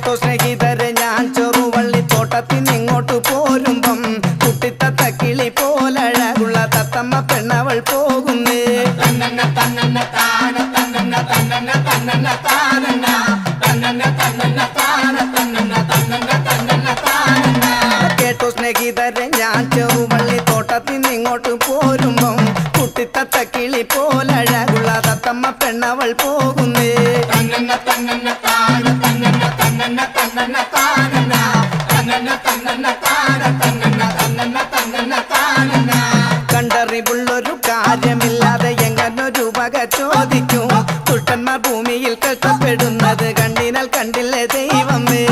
കേട്ടോ സ്നേഹിതരെ ഞാൻ ചെറുവള്ളിത്തോട്ടത്തിനിങ്ങോട്ട് പോരുമ്പം കുട്ടിത്തത്ത കിളി പോലഴകുള്ള തത്തമ്മ പെണ്ണവൾ പോകുന്നേ. കേട്ടോ സ്നേഹിതരെ ഞാൻ ചെറുവള്ളിത്തോട്ടത്തിനിങ്ങോട്ട് പോരുമ്പം കുട്ടിത്തത്ത കിളി പോലഴകുള്ള തത്തമ്മ പെണ്ണവൾ പോകുന്നേ. കണ്ടറിവുള്ളൊരു കാര്യമില്ലാതെ എങ്ങനൊരു വക ചോദിക്കും. ദുഷ്ടന്മാർ ഭൂമിയിൽ കഷ്ടപ്പെടുന്നത് കണ്ടിനാൽ കണ്ടില്ലേ ദൈവമേ.